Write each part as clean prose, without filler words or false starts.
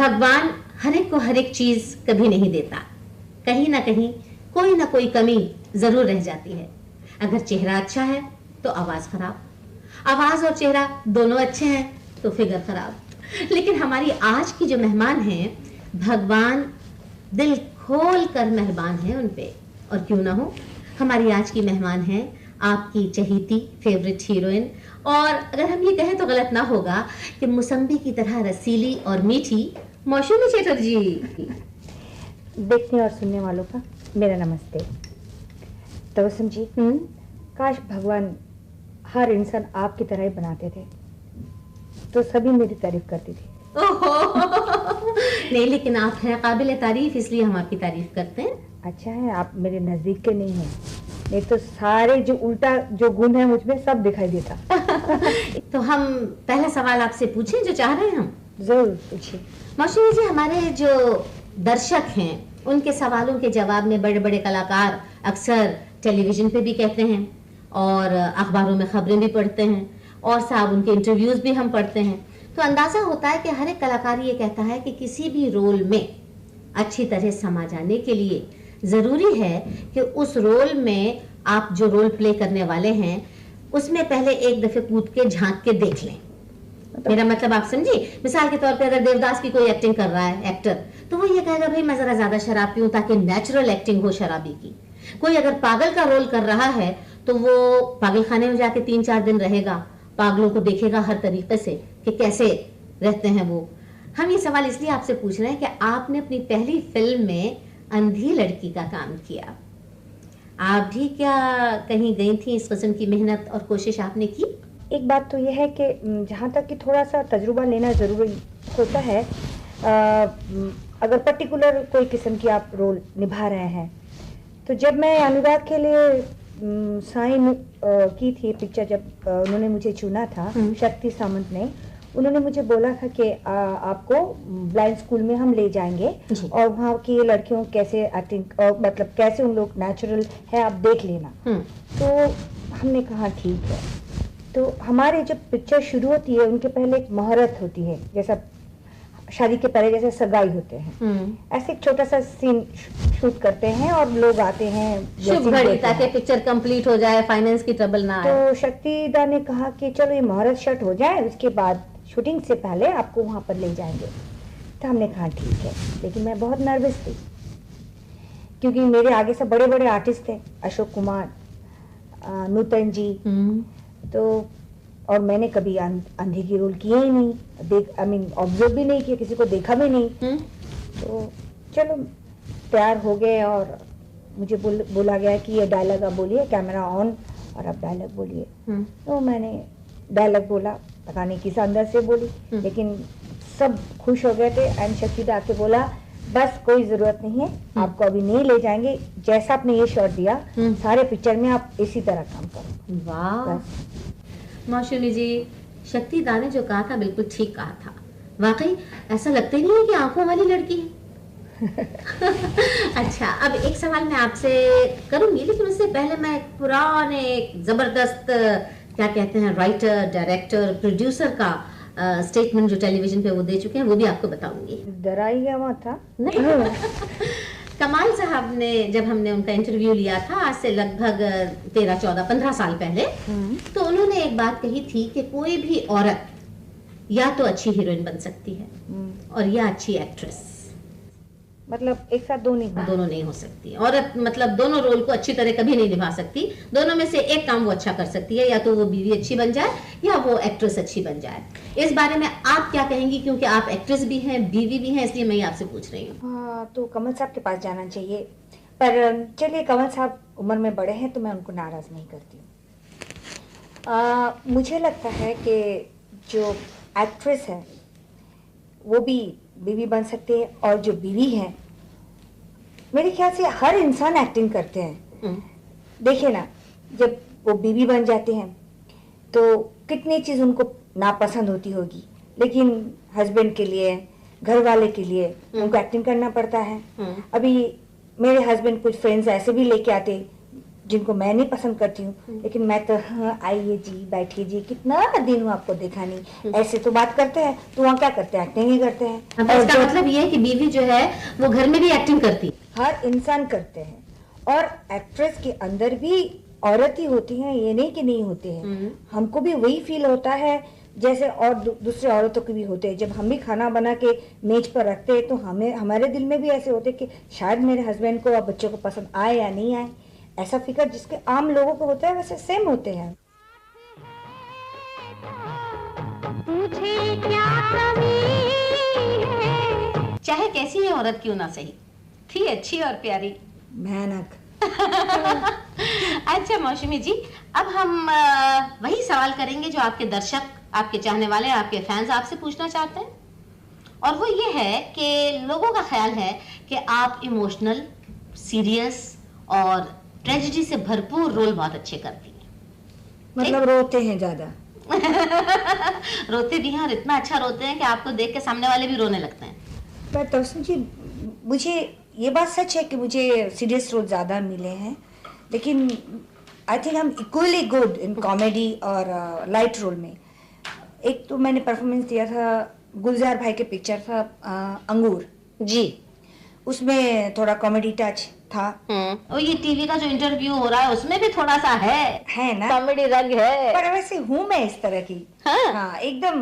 भगवान हर एक को हर एक चीज कभी नहीं देता, कहीं ना कहीं कोई ना कोई कमी जरूर रह जाती है। अगर चेहरा अच्छा है तो आवाज खराब, आवाज और चेहरा दोनों अच्छे हैं तो फिगर खराब। लेकिन हमारी आज की जो मेहमान हैं, भगवान दिल खोल कर मेहरबान है उन पे। और क्यों ना हो, हमारी आज की मेहमान हैं आपकी चहेती फेवरेट हीरोइन, और अगर हम ये कहें तो गलत ना होगा कि मौसम्बी की तरह रसीली और मीठी मौसमी चटर्जी। देखने और सुनने वालों का मेरा नमस्ते। तबस्सुम जी, काश भगवान हर इंसान आपकी तरह ही बनाते थे तो सभी मेरी तारीफ करती थी। नहीं, लेकिन आप हैं काबिल तारीफ, इसलिए हम आपकी तारीफ करते हैं। अच्छा है आप मेरे नजदीक के नहीं हैं, नहीं तो सारे जो उल्टा जो गुण है मुझमें सब दिखाई देता। तो हम पहला सवाल आपसे पूछें जो चाह रहे हैं हम। जरूर पूछिए। मौसमी जी, हमारे जो दर्शक हैं उनके सवालों के जवाब में बड़े बड़े कलाकार अक्सर टेलीविजन पे भी कहते हैं और अखबारों में खबरें भी पढ़ते हैं और साहब उनके इंटरव्यूज भी हम पढ़ते हैं, तो अंदाजा होता है कि हर एक कलाकार ये कहता है कि किसी भी रोल में अच्छी तरह समा जाने के लिए जरूरी है कि उस रोल में आप जो रोल प्ले करने वाले हैं उसमें पहले एक दफे कूद के झांक के देख लें। मेरा मतलब आप समझी, मिसाल के तौर पे अगर देवदास की कोई एक्टिंग कर रहा है एक्टर, तो वो ये कहेगा भाई मैं जरा ज्यादा शराब पीऊं ताकि नेचुरल एक्टिंग हो शराबी की। कोई अगर पागल का रोल कर रहा है तो वो पागल खाने में जाके 3-4 दिन रहेगा, पागलों को देखेगा हर तरीके से कि कैसे रहते हैं वो। हम ये सवाल इसलिए आपसे पूछ रहे हैं कि आपने अपनी पहली फिल्म में अंधी लड़की का काम किया, आप भी क्या कहीं गई थी? इस किस्म की मेहनत और कोशिश आपने की? एक बात तो यह है कि जहाँ तक कि थोड़ा सा तजुर्बा लेना ज़रूरी होता है, अगर पर्टिकुलर कोई किस्म की आप रोल निभा रहे हैं, तो जब मैं अनुराग के लिए साइन की थी पिक्चर, जब उन्होंने मुझे चुना था, शक्ति सामंत ने, उन्होंने मुझे बोला था कि आपको ब्लाइंड स्कूल में हम ले जाएंगे और वहाँ की लड़कियों कैसे एक्टिंग, मतलब कैसे उन लोग नेचुरल है आप देख लेना। तो हमने कहा ठीक है। तो हमारे जब पिक्चर शुरू होती है उनके पहले एक मुहूर्त होती है, जैसा शादी के पहले जैसे सगाई होते हैं, ऐसे एक छोटा सा सीन शूट करते हैं और लोग आते हैं शुभ घड़ी ताकि पिक्चर कंप्लीट हो जाए, फाइनेंस की ट्रबल ना आए। तो शक्तिदा ने कहा कि चलो ये मुहूर्त शट हो जाए, उसके बाद शूटिंग से पहले आपको वहाँ पर ले जाएंगे। तो हमने कहा ठीक है, लेकिन मैं बहुत नर्वस थी क्योंकि मेरे आगे से बड़े बड़े आर्टिस्ट थे, अशोक कुमार, नूतन जी, तो और मैंने कभी अंधे की रोल किए ही नहीं, ऑब्जर्व भी नहीं किया, किसी को देखा भी नहीं। तो चलो तैयार हो गए और मुझे बोला गया कि ये डायलॉग आप बोलिए, कैमरा ऑन और आप डायलॉग बोलिए। तो मैंने डायलॉग बोला, पता नहीं किस अंदर से बोली, लेकिन सब खुश हो गए थे। एंड शक्तिदा आके बोला बस कोई जरूरत नहीं है, आपको अभी नहीं ले जाएंगे, जैसा आपने ये शॉट दिया सारे पिक्चर में आप इसी तरह काम करो। वाह मौसमी जी, शक्तिदा ने जो कहा था बिल्कुल ठीक कहा था। वाकई ऐसा लगता ही नहीं है कि आंखों वाली लड़की है। अच्छा, अब एक सवाल मैं आपसे करूंगी, लेकिन उससे पहले मैं पुराने जबरदस्त क्या कहते हैं राइटर, डायरेक्टर, प्रोड्यूसर का स्टेटमेंट जो टेलीविजन पे वो दे चुके हैं वो भी आपको बताऊंगी। डराई गया वहाँ था नहीं। कमाल साहब ने, जब हमने उनका इंटरव्यू लिया था आज से लगभग 13, 14, 15 साल पहले, तो उन्होंने एक बात कही थी कि कोई भी औरत या तो अच्छी हीरोइन बन सकती है और या अच्छी एक्ट्रेस, मतलब एक साथ दोनों नहीं हो सकती। औरत मतलब दोनों रोल को अच्छी तरह कभी नहीं निभा सकती, दोनों में से एक काम वो अच्छा कर सकती है, या तो वो बीवी अच्छी बन जाए या वो एक्ट्रेस अच्छी बन जाए। इस बारे में आप क्या कहेंगी, क्योंकि आप एक्ट्रेस भी हैं, बीवी भी हैं, इसलिए मैं आपसे पूछ रही हूँ। हाँ, तो कमल साहब के पास जाना चाहिए, पर चलिए कमल साहब उम्र में बड़े हैं तो मैं उनको नाराज नहीं करती हूँ। मुझे लगता है कि जो एक्ट्रेस है वो भी बीवी बन सकती है, और जो बीवी है, मेरे ख्याल से हर इंसान एक्टिंग करते हैं। देखिए ना, जब वो बीवी बन जाते हैं तो कितनी चीज उनको नापसंद होती होगी, लेकिन हस्बैंड के लिए, घर वाले के लिए उनको एक्टिंग करना पड़ता है। अभी मेरे हस्बैंड कुछ फ्रेंड्स ऐसे भी लेके आते जिनको मैं नहीं पसंद करती हूँ, लेकिन मैं तो हाँ, आइए जी, बैठिए जी, कितना दिन हुआ आपको देखा नहीं, ऐसे तो बात करते हैं। तो वहाँ क्या करते हैं, एक्टिंग ही करते हैं। और इसका मतलब ये है कि बीवी जो है वो घर में भी एक्टिंग करती है। हर इंसान करते हैं, और एक्ट्रेस के अंदर भी औरत ही होती हैं, ये नहीं कि नहीं होते हैं। हमको भी वही फील होता है जैसे और दूसरे औरतों के भी होते हैं। जब हम भी खाना बना के मेज पर रखते हैं तो हमें हमारे दिल में भी ऐसे होते कि शायद मेरे हस्बैंड को और बच्चों को पसंद आए या नहीं आए। ऐसा फिक्र जिसके आम लोगों को होता है वैसे सेम होते हैं। मुझे क्या कमी है, चाहे कैसी ही औरत क्यों ना सही, थी अच्छी और प्यारी, भयानक। अच्छा मौसमी जी, अब हम वही सवाल करेंगे जो आपके दर्शक, आपके चाहने वाले, आपके फैंस आपसे पूछना चाहते हैं, और वो ये है कि लोगों का ख्याल है कि आप इमोशनल, सीरियस और ट्रेजेडी से भरपूर रोल बहुत अच्छे करती हैं। मतलब रोते हैं ज्यादा। रोते भी हैं, और इतना अच्छा रोते हैं कि आपको देख के सामने वाले भी रोने लगते हैं। पर तबस्सुम जी, मुझे ये बात सच है कि मुझे सीरियस रोल ज़्यादा मिले हैं, लेकिन आई थिंक हम इक्वली गुड इन कॉमेडी और लाइट रोल में। एक तो मैंने परफॉर्मेंस दिया था, गुलजार भाई के पिक्चर था अंगूर जी, उसमें थोड़ा कॉमेडी टच था। और ये टीवी का जो इंटरव्यू हो रहा है उसमें भी थोड़ा सा है ना, कॉमेडी रंग है। पर वैसे हूँ मैं इस तरह की। हाँ, एकदम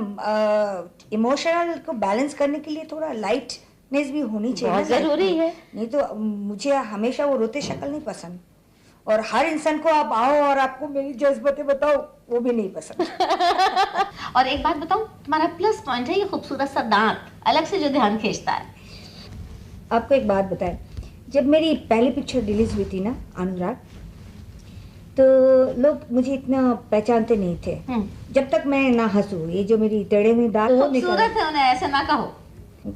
इमोशनल को बैलेंस करने के लिए थोड़ा लाइटनेस भी होनी चाहिए, बहुत जरूरी है। नहीं तो मुझे हमेशा वो रोते शक्ल नहीं पसंद, और हर इंसान को आप आओ और आपको मेरी जज्बातें बताओ, वो भी नहीं पसंद। और एक बात बताऊं, तुम्हारा प्लस पॉइंट है ये खूबसूरत सा दांत, अलग से जो ध्यान खींचता है। आपको एक बात बताएं, जब मेरी पहली पिक्चर रिलीज हुई थी ना, अनुराग, तो लोग मुझे इतना पहचानते नहीं थे जब तक मैं ना हंसूं। ये जो मेरी टेढ़े में दांत खूबसूरत है, उन्हें ऐसे ना कहो।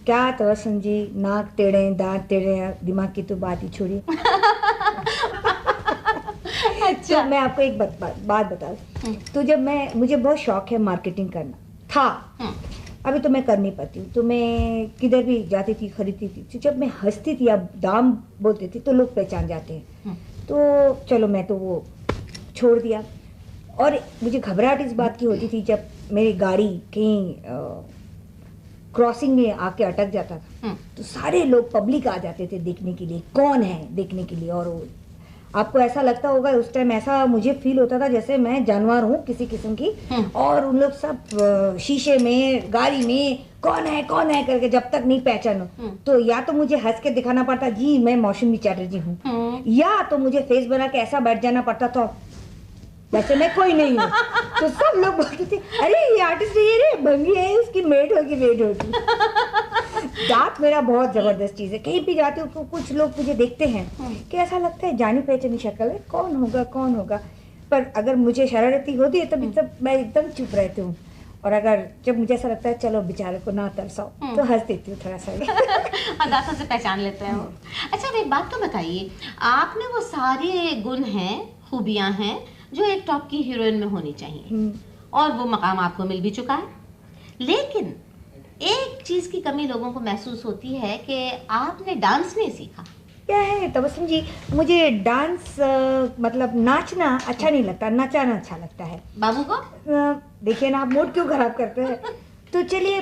क्या तबस्सुम जी, नाक टेढ़े, दांत टेढ़े, दिमाग की तो बात ही छोड़िए। अच्छा, तो मैं आपको एक बात बता दूं, तो जब मुझे बहुत शौक है मार्केटिंग करना था, अभी तो मैं कर नहीं पाती हूँ, तो मैं किधर भी जाती थी, खरीदती थी, तो जब मैं हंसती थी या दाम बोलती थी तो लोग पहचान जाते हैं। तो चलो मैं तो वो छोड़ दिया, और मुझे घबराहट इस बात की होती थी जब मेरी गाड़ी कहीं क्रॉसिंग में आके अटक जाता था, तो सारे लोग पब्लिक आ जाते थे देखने के लिए, कौन है देखने के लिए। और आपको ऐसा लगता होगा उस टाइम, ऐसा मुझे फील होता था जैसे मैं जानवर हूँ किसी किस्म की, और उन लोग सब शीशे में, गाड़ी में, कौन है करके, जब तक नहीं पहचानो तो या तो मुझे हंस के दिखाना पड़ता जी मैं मौसमी चैटर्जी हूँ, या तो मुझे फेस बना के ऐसा बैठ जाना पड़ता था वैसे मैं कोई नहीं हूँ। तो सब लोग बोलते थे अरे ये आर्टिस्ट ये रे भंगी है, उसकी मेड होगी। दांत मेरा बहुत जबरदस्त चीज है, कहीं भी जाती हूँ तो कुछ लोग मुझे देखते हैं कि ऐसा लगता है जानी पहचानी शक्ल है, कौन होगा। पर अगर मुझे शरारती होती है तब मैं एकदम चुप रहती हूँ, और अगर जब मुझे ऐसा लगता है चलो बेचारे को ना तरसाओ तो हंस देती हूँ थोड़ा सा। अदासा से पहचान लेते हैं वो। अच्छा, अब एक बात तो बताइए, आपने वो सारे गुण हैं, खूबियां हैं जो एक टॉप की हीरोइन में होनी चाहिए, और वो मकाम आपको मिल भी चुका है, लेकिन एक चीज की कमी लोगों को महसूस होती है कि आपने डांस नहीं सीखा। क्या है तबस्सुम जी, मुझे डांस मतलब नाचना अच्छा नहीं लगता, नचाना अच्छा लगता है। बाबू को देखिए ना, आप मूड क्यों खराब करते हैं। तो चलिए,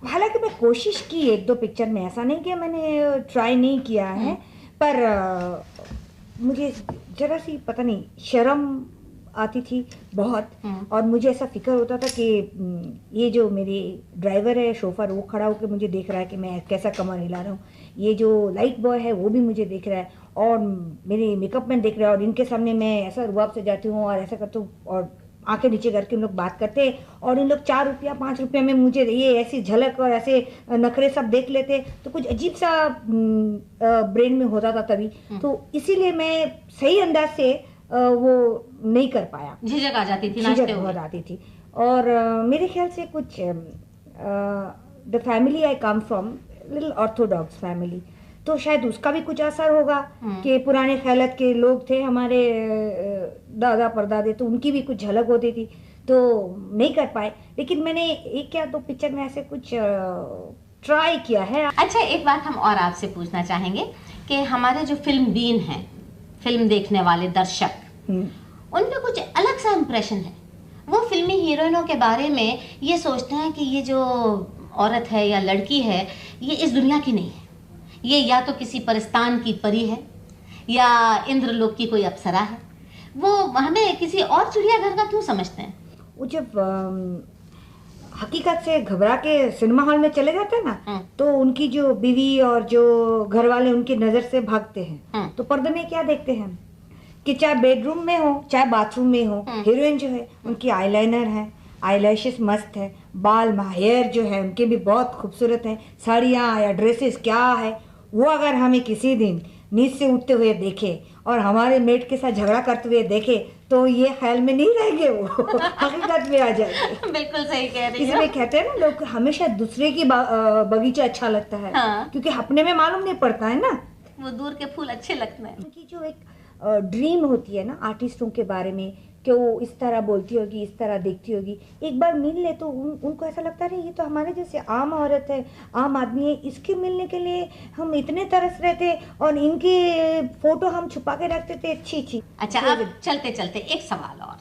हालांकि मैं कोशिश की एक दो पिक्चर में, ऐसा नहीं कि मैंने ट्राई नहीं किया है, पर मुझे जरा सी पता नहीं शर्म आती थी बहुत, और मुझे ऐसा फिक्र होता था कि ये जो मेरे ड्राइवर है शोफर, वो खड़ा होकर मुझे देख रहा है कि मैं कैसा कमर हिला रहा हूँ, ये जो लाइट बॉय है वो भी मुझे देख रहा है, और मेरे मेकअप मैन देख रहा है, और इनके सामने मैं ऐसा रुआब से जाती हूँ और ऐसा करती हूँ, और आंखें नीचे करके उन लोग बात करते हैं, और इन लोग 4 रुपया 5 रुपया में मुझे ये ऐसी झलक और ऐसे नखरे सब देख लेते, तो कुछ अजीब सा ब्रेन में होता था तभी। तो इसीलिए मैं सही अंदाज से वो नहीं कर पाया, झिझक आ जाती थी, झिझक बहुत आती थी। और मेरे ख्याल से कुछ the family I come from little Orthodox family, तो शायद उसका भी कुछ असर होगा कि पुराने ख्यालात के लोग थे हमारे दादा परदादे, तो उनकी भी कुछ झलक होती थी, तो नहीं कर पाए। लेकिन मैंने एक या दो पिक्चर में ऐसे कुछ ट्राई किया है। अच्छा, एक बात हम और आपसे पूछना चाहेंगे कि हमारे जो फिल्म बीन हैं, फिल्म देखने वाले दर्शक, उनमें कुछ अलग सा इम्प्रेशन है। वो फिल्मी हीरोइनों के बारे में ये सोचते हैं कि ये जो औरत है या लड़की है ये इस दुनिया की नहीं है, ये या तो किसी परिस्तान की परी है या इंद्रलोक की कोई अप्सरा है। वो हमें किसी और चिड़ियाघर का क्यों समझते हैं? वो जब हकीकत से घबरा के सिनेमा हॉल में चले जाते हैं ना, तो उनकी जो बीवी और जो घर वाले उनकी नज़र से भागते हैं, तो पर्दे में क्या देखते हैं कि चाहे बेडरूम में हो चाहे बाथरूम में हो, हीरोइन जो है उनकी आईलाइनर है, आईलैशेस मस्त है, बाल हेयर जो है उनके भी बहुत खूबसूरत है, साड़ियाँ या ड्रेसेस क्या है। वो अगर हमें किसी दिन नींद से उठते हुए देखे और हमारे मेट के साथ झगड़ा करते हुए देखे तो ये ख्याल में नहीं रहेंगे, वो हकीकत में आ जाएंगे। बिल्कुल सही कह रही हो। इसलिए कहते हैं ना लोग हमेशा दूसरे की बगीचा अच्छा लगता है। हाँ। क्योंकि अपने में मालूम नहीं पड़ता है ना, वो दूर के फूल अच्छे लगते हैं। उनकी जो एक ड्रीम होती है ना आर्टिस्टों के बारे में कि वो इस तरह बोलती होगी, इस तरह देखती होगी, एक बार मिल ले तो उनको ऐसा लगता है ये तो हमारे जैसे आम औरत है, आम आदमी है, इसके मिलने के लिए हम इतने तरस रहे थे और इनके फोटो हम छुपा के रखते थे। छी। अच्छा, अब चलते चलते एक सवाल और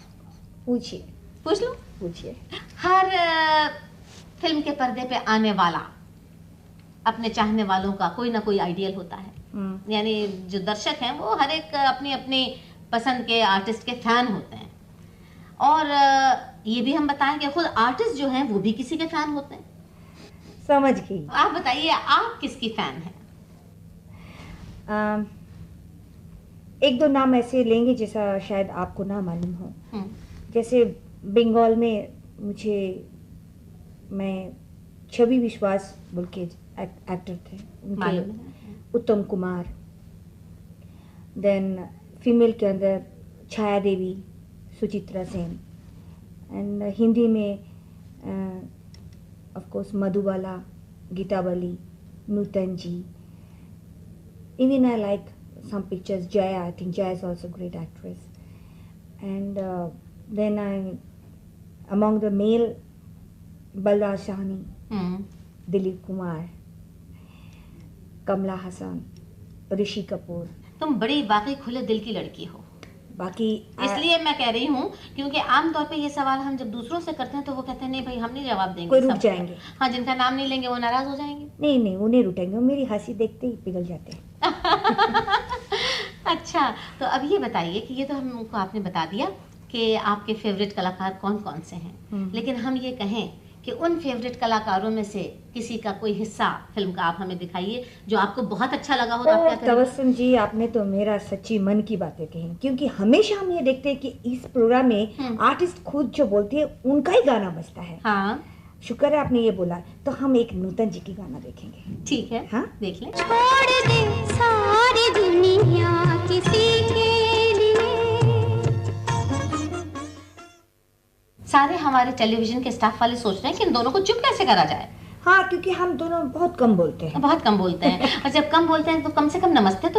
पूछिए। पूछ लो, पूछिए। हर फिल्म के पर्दे पे आने वाला अपने चाहने वालों का कोई ना कोई आइडियल होता है, यानी जो दर्शक हैं वो हर एक अपनी अपनी पसंद के आर्टिस्ट के फैन होते हैं। और ये भी हम बताएं कि खुद आर्टिस्ट जो हैं वो भी किसी के फैन होते हैं। समझ गई। आप बताइए आप किसकी फैन हैं? एक दो नाम ऐसे लेंगे जैसा शायद आपको ना मालूम हो। जैसे बंगाल में मैं छवि विश्वास बोल के एक्टर थे, उनके उत्तम कुमार। देन फीमेल के अंदर छाया देवी, सुचित्रा सेन। एंड हिंदी में of course Madhubala, Geeta Bali, Nutan ji. Even I like some pictures. Jaya, I think Jaya is also a great actress. And then among the male, Balraj Sahni, Dilip Kumar, Kamala Hassan, Rishi Kapoor. तुम बड़ी वाकई खुले दिल की लड़की हो। बाकी इसलिए मैं कह रही हूँ क्योंकि आमतौर पे ये सवाल हम जब दूसरों से करते हैं तो वो कहते हैं नहीं भाई हम नहीं जवाब देंगे, कोई रुक जाएंगे। हाँ, जिनका नाम नहीं लेंगे वो नाराज हो जाएंगे। नहीं वो नहीं रुकेंगे, वो मेरी हंसी देखते ही पिघल जाते हैं। अच्छा, तो अब ये बताइए कि ये तो हमको आपने बता दिया कि आपके फेवरेट कलाकार कौन कौन से हैं, लेकिन हम ये कहें कि उन फेवरेट कलाकारों में से किसी का कोई हिस्सा फिल्म का आप हमें दिखाइए जो आपको बहुत अच्छा लगा हो। तो आप क्या करेंगे? तबस्सुम जी, आपने तो मेरा सच्ची मन की बातें कही, क्योंकि हमेशा हम ये देखते हैं कि इस प्रोग्राम में आर्टिस्ट खुद जो बोलती है उनका ही गाना बजता है। हाँ, शुक्र है आपने ये बोला। तो हम एक नूतन जी की गाना देखेंगे। ठीक है, हाँ देख लें। छोड़ दे सारी दुनिया किसी के लिए। सारे हमारे टेलीविजन के स्टाफ वाले सोच रहे हैं कि इन दोनों को चुप कैसे करा जाए। हाँ, क्योंकि हम दोनों बहुत कम बोलते हैं। और जब कम बोलते हैं तो कम से कम नमस्ते तो